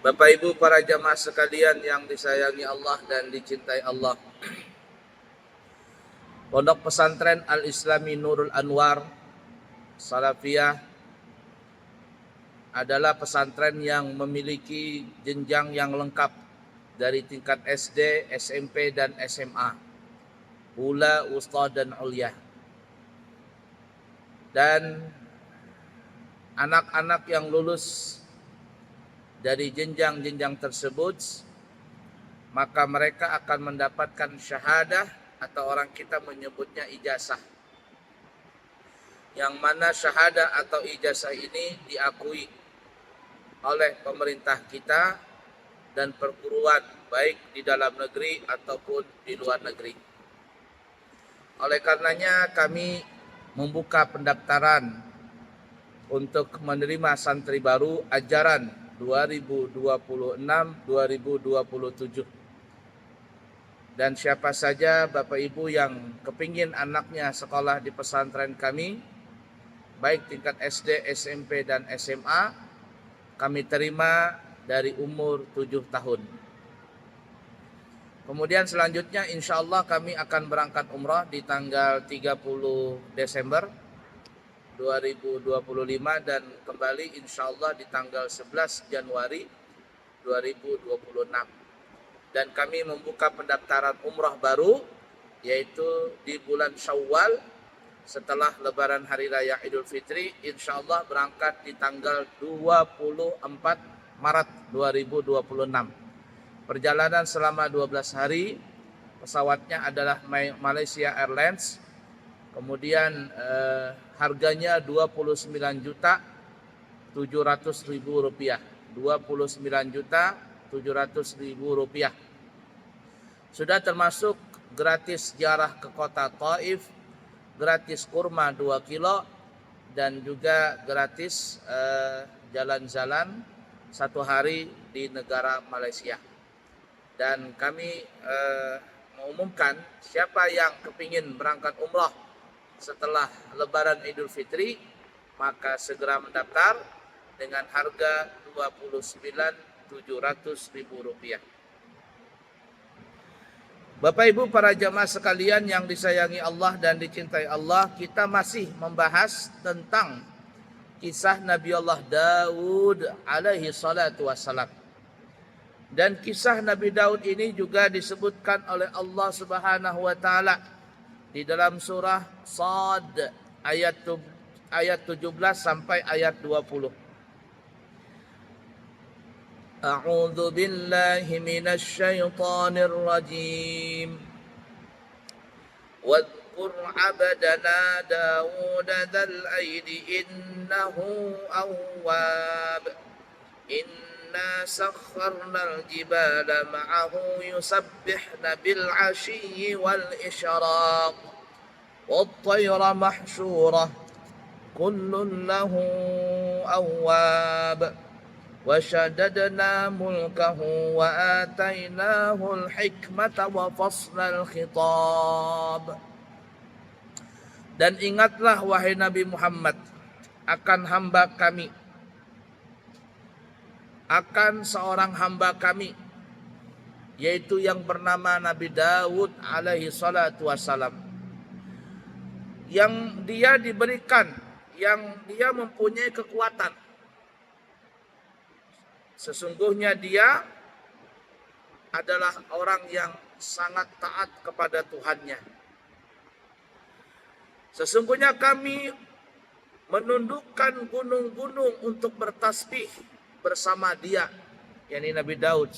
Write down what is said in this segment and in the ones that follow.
Bapak Ibu para jamaah sekalian yang disayangi Allah dan dicintai Allah. Pondok Pesantren Al-Islami Nurul Anwar Salafiyah adalah pesantren yang memiliki jenjang yang lengkap dari tingkat SD, SMP, dan SMA, Ula, Wusta, dan Ulia. Dan anak-anak yang lulus dari jenjang-jenjang tersebut, maka mereka akan mendapatkan syahadah atau orang kita menyebutnya ijazah. Yang mana syahadah atau ijazah ini diakui oleh pemerintah kita dan perguruan baik di dalam negeri ataupun di luar negeri. Oleh karenanya kami membuka pendaftaran untuk menerima santri baru ajaran 2026-2027. Dan siapa saja Bapak Ibu yang kepingin anaknya sekolah di pesantren kami, baik tingkat SD, SMP, dan SMA, kami terima dari umur 7 tahun. Kemudian selanjutnya insya Allah kami akan berangkat umrah di tanggal 30 Desember 2025 dan kembali insya Allah di tanggal 11 Januari 2026. Dan kami membuka pendaftaran umrah baru yaitu di bulan Syawal setelah Lebaran Hari Raya Idul Fitri, insya Allah berangkat di tanggal 24 Maret 2026. Perjalanan selama 12 hari, pesawatnya adalah Malaysia Airlines. Kemudian harganya 29.700.000 rupiah. 29.700.000 rupiah. Sudah termasuk gratis ziarah ke kota Taif, gratis kurma 2 kilo, dan juga gratis jalan-jalan 1 hari di negara Malaysia. Dan kami mengumumkan siapa yang kepingin berangkat umrah setelah Lebaran Idul Fitri, maka segera mendaftar dengan harga 29.700.000 rupiah. Bapak Ibu para jamaah sekalian yang disayangi Allah dan dicintai Allah, kita masih membahas tentang kisah Nabi Allah Daud alaihi salatu wassalam. Dan kisah Nabi Daud ini juga disebutkan oleh Allah Subhanahu wa taala di dalam surah Shad ayat 17 sampai ayat 20. A'udzu billahi minasy syaithanir rajim. Wadhkur 'abdana Daud dzal aidi innahu awwab. Inna sakharnal jibala ma'ahu yusabbihna bil 'ashiyyi wal isyraq. Wat-tayra mahsyurah kullun lahu awwab. وشددنا ملكه وآتيناه الحكمة وفصل الخطاب. Dan ingatlah wahai Nabi Muhammad akan seorang hamba kami yaitu yang bernama Nabi Daud alaihi salatu wassalam, yang dia diberikan, yang dia mempunyai kekuatan. Sesungguhnya dia adalah orang yang sangat taat kepada Tuhannya. Sesungguhnya kami menundukkan gunung-gunung untuk bertasbih bersama dia, yakni Nabi Daud,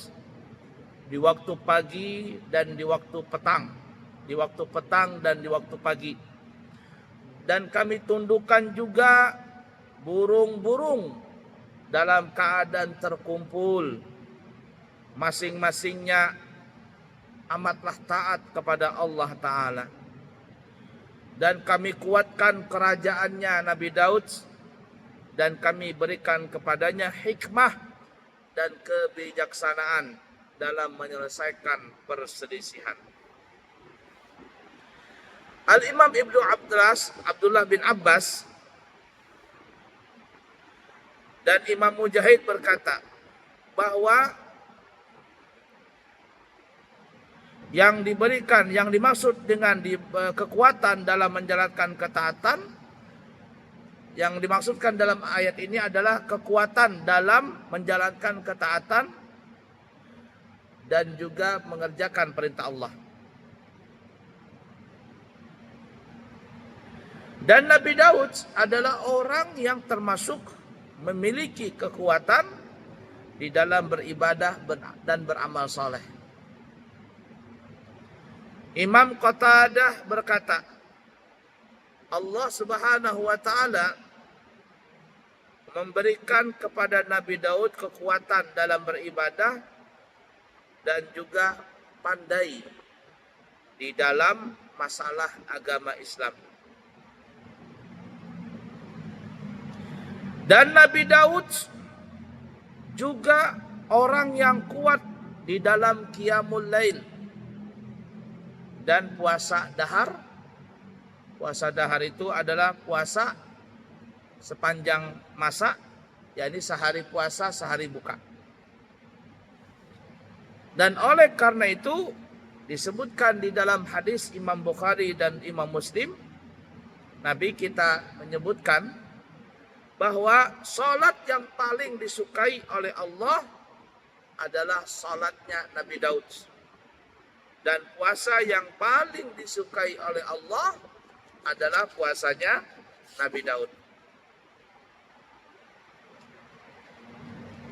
di waktu pagi dan di waktu petang, di waktu petang dan di waktu pagi. Dan kami tundukkan juga burung-burung dalam keadaan terkumpul, masing-masingnya amatlah taat kepada Allah Ta'ala. Dan kami kuatkan kerajaannya Nabi Daud, dan kami berikan kepadanya hikmah dan kebijaksanaan dalam menyelesaikan perselisihan. Al-Imam Ibnu Abdullah bin Abbas dan Imam Mujahid berkata, bahwa yang diberikan, yang dimaksud dengan kekuatan dalam menjalankan ketaatan, yang dimaksudkan dalam ayat ini adalah kekuatan dalam menjalankan ketaatan dan juga mengerjakan perintah Allah. Dan Nabi Daud adalah orang yang termasuk memiliki kekuatan di dalam beribadah dan beramal saleh. Imam Qatadah berkata, Allah Subhanahu wa taala memberikan kepada Nabi Daud kekuatan dalam beribadah dan juga pandai di dalam masalah agama Islam. Dan Nabi Daud juga orang yang kuat di dalam qiyamul lail dan puasa dahar. Puasa dahar itu adalah puasa sepanjang masa, yakni sehari puasa, sehari buka. Dan oleh karena itu disebutkan di dalam hadis Imam Bukhari dan Imam Muslim, Nabi kita menyebutkan bahwa salat yang paling disukai oleh Allah adalah salatnya Nabi Daud. Dan puasa yang paling disukai oleh Allah adalah puasanya Nabi Daud.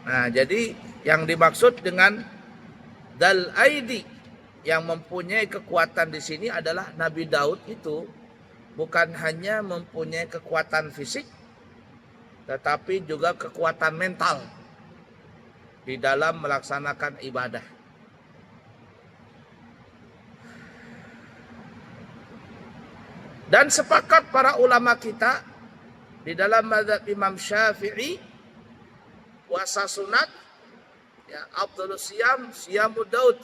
Nah, jadi yang dimaksud dengan Dal Aidi yang mempunyai kekuatan di sini adalah Nabi Daud itu bukan hanya mempunyai kekuatan fisik, tetapi juga kekuatan mental di dalam melaksanakan ibadah. Dan sepakat para ulama kita di dalam mazhab Imam Syafi'i, puasa sunat, ya, afdhalus siyam siyamud Daud.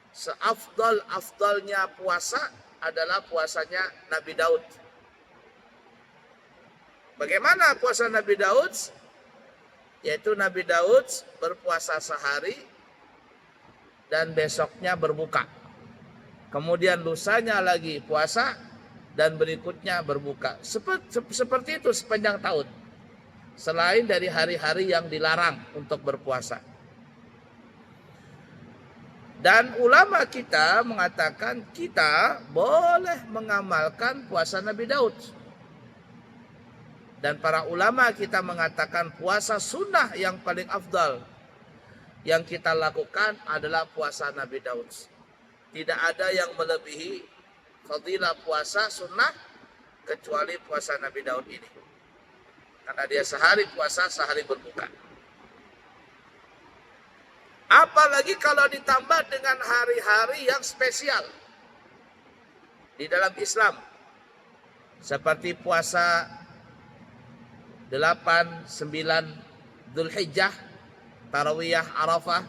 Seafdalnya puasa adalah puasanya Nabi Daud. Bagaimana puasa Nabi Daud? Yaitu Nabi Daud berpuasa sehari dan besoknya berbuka. Kemudian lusanya lagi puasa dan berikutnya berbuka. Seperti itu sepanjang tahun. Selain dari hari-hari yang dilarang untuk berpuasa. Dan ulama kita mengatakan kita boleh mengamalkan puasa Nabi Daud. Dan para ulama kita mengatakan puasa sunnah yang paling afdal yang kita lakukan adalah puasa Nabi Daud. Tidak ada yang melebihi fadilah puasa sunnah kecuali puasa Nabi Daud ini. Karena dia sehari puasa, sehari berbuka. Apalagi kalau ditambah dengan hari-hari yang spesial di dalam Islam. Seperti puasa 8, 9 Dzulhijjah, Tarawiyah Arafah,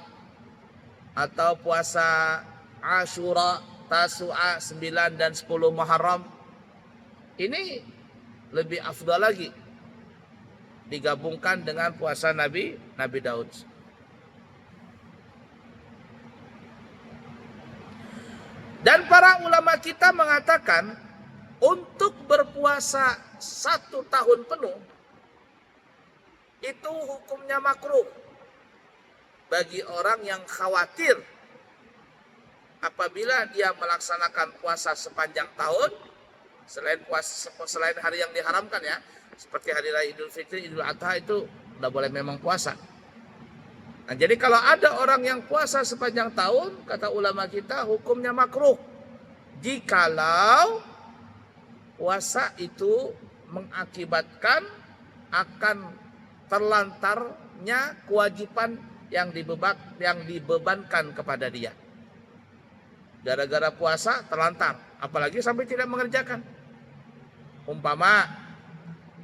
atau puasa Asyura, Tasu'a, 9 dan 10 Muharram. Ini lebih afdal lagi digabungkan dengan puasa Nabi Daud. Dan para ulama kita mengatakan untuk berpuasa 1 tahun penuh itu hukumnya makruh bagi orang yang khawatir apabila dia melaksanakan puasa sepanjang tahun selain hari yang diharamkan, ya, seperti hari raya Idul Fitri, Idul Adha, itu udah boleh memang puasa. Nah, jadi kalau ada orang yang puasa sepanjang tahun, kata ulama kita hukumnya makruh jikalau puasa itu mengakibatkan akan terlantarnya kewajiban yang dibebankan kepada dia. Gara-gara puasa terlantar, apalagi sampai tidak mengerjakan. Umpama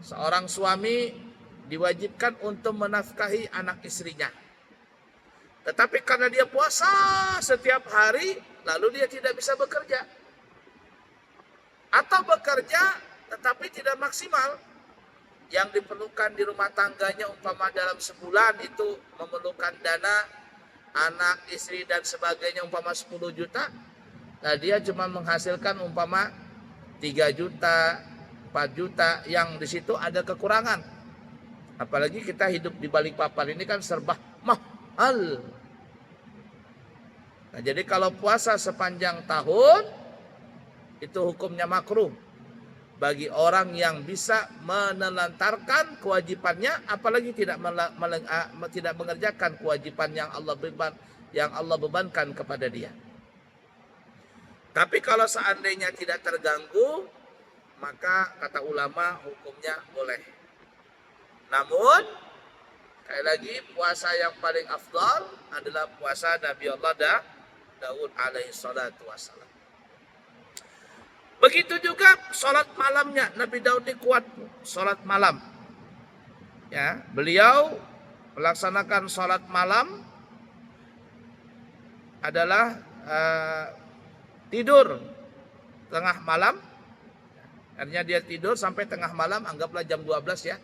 seorang suami diwajibkan untuk menafkahi anak istrinya, tetapi karena dia puasa setiap hari, lalu dia tidak bisa bekerja. Atau bekerja tetapi tidak maksimal. yang diperlukan di rumah tangganya umpama dalam sebulan itu memerlukan dana anak, istri dan sebagainya umpama 10 juta, nah dia cuma menghasilkan umpama 3 juta, 4 juta, yang di situ ada kekurangan. Apalagi kita hidup di Balikpapan ini kan serba mahal. Nah, jadi kalau puasa sepanjang tahun itu hukumnya makruh bagi orang yang bisa menelantarkan kewajibannya, apalagi tidak mengerjakan kewajiban yang Allah bebankan kepada dia. Tapi kalau seandainya tidak terganggu, maka kata ulama hukumnya boleh. Namun sekali lagi puasa yang paling afdal adalah puasa Nabi Allah Daud alaihi salatu wassalam. Begitu juga sholat malamnya. Nabi Daud ini kuat sholat malam. Ya, beliau melaksanakan sholat malam adalah tidur tengah malam. Artinya dia tidur sampai tengah malam, anggaplah jam 12 ya.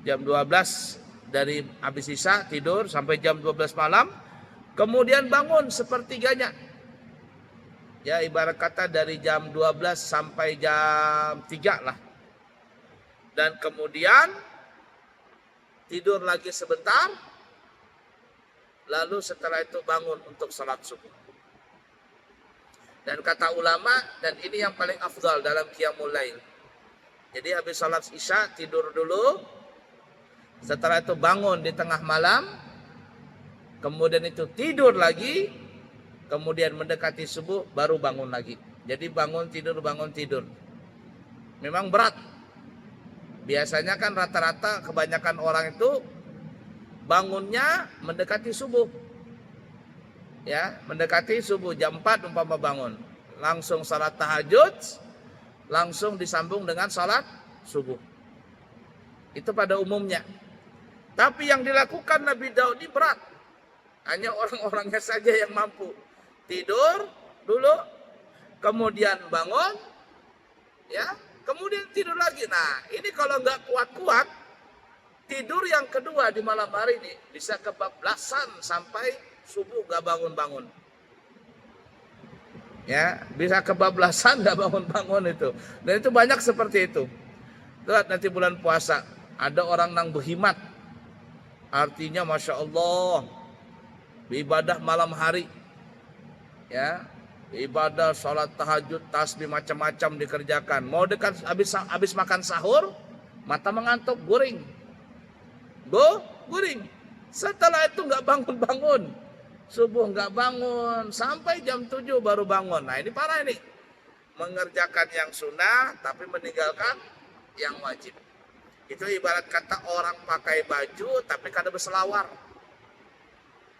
Jam 12 dari habis isya tidur sampai jam 12 malam. Kemudian bangun sepertiganya. Ya, ibarat kata dari jam 12 sampai jam 3 lah. Dan kemudian tidur lagi sebentar. Lalu setelah itu bangun untuk salat subuh. Dan kata ulama, dan ini yang paling afdal dalam qiyamul lail. Jadi habis salat isya tidur dulu. Setelah itu bangun di tengah malam. Kemudian itu tidur lagi. Kemudian mendekati subuh baru bangun lagi. Jadi bangun tidur. Memang berat. Biasanya kan rata-rata kebanyakan orang itu bangunnya mendekati subuh. Ya, mendekati subuh jam 4 umpama bangun. Langsung salat tahajud, langsung disambung dengan salat subuh. Itu pada umumnya. Tapi yang dilakukan Nabi Daud ini berat. Hanya orang-orangnya saja yang mampu. Tidur dulu, kemudian bangun, ya, kemudian tidur lagi. Nah, ini kalau nggak kuat-kuat, tidur yang kedua di malam hari ini bisa kebablasan sampai subuh nggak bangun-bangun. Ya, bisa kebablasan nggak bangun-bangun itu. Dan itu banyak seperti itu. Lihat nanti bulan puasa, ada orang yang berhimat. Artinya Masya Allah, beribadah malam hari. Ya, ibadah, sholat tahajud, tasbih macam-macam dikerjakan. Mau dekat habis makan sahur, mata mengantuk, guring. Guring. Setelah itu nggak bangun-bangun. Subuh nggak bangun, sampai jam 7 baru bangun. Nah ini parah ini. Mengerjakan yang sunnah, tapi meninggalkan yang wajib. Itu ibarat kata orang pakai baju, tapi kada berselawar.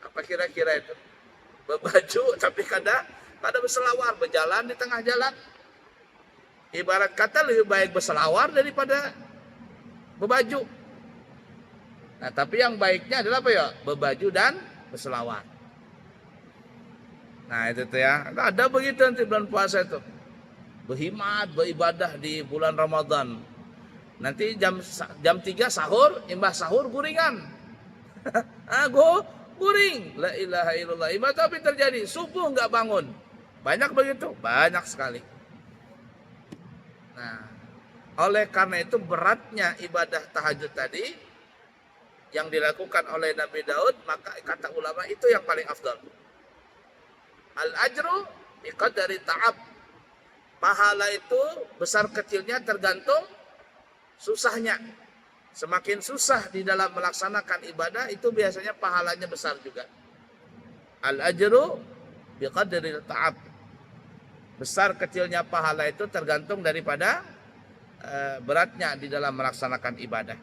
Apa kira-kira itu? Berbaju tapi kada berselawar, berjalan di tengah jalan. Ibarat kata lebih baik berselawar daripada berbaju. Nah, tapi yang baiknya adalah apa ya? Berbaju dan berselawar. Nah, itu tuh ya. Ada begitu nanti bulan puasa itu. Berhimat, beribadah di bulan Ramadan. Nanti jam 3 sahur, imbah sahur guringan. Guring, la ilaha illallah. Tapi terjadi subuh nggak bangun. Banyak begitu, banyak sekali. Nah, oleh karena itu beratnya ibadah tahajud tadi yang dilakukan oleh Nabi Daud, maka kata ulama itu yang paling afdal. Al ajru biqadari ta'ab. Pahala itu besar kecilnya tergantung susahnya. Semakin susah di dalam melaksanakan ibadah, itu biasanya pahalanya besar juga. Al-ajru biqadri ta'ab. Besar kecilnya pahala itu tergantung daripada beratnya di dalam melaksanakan ibadah.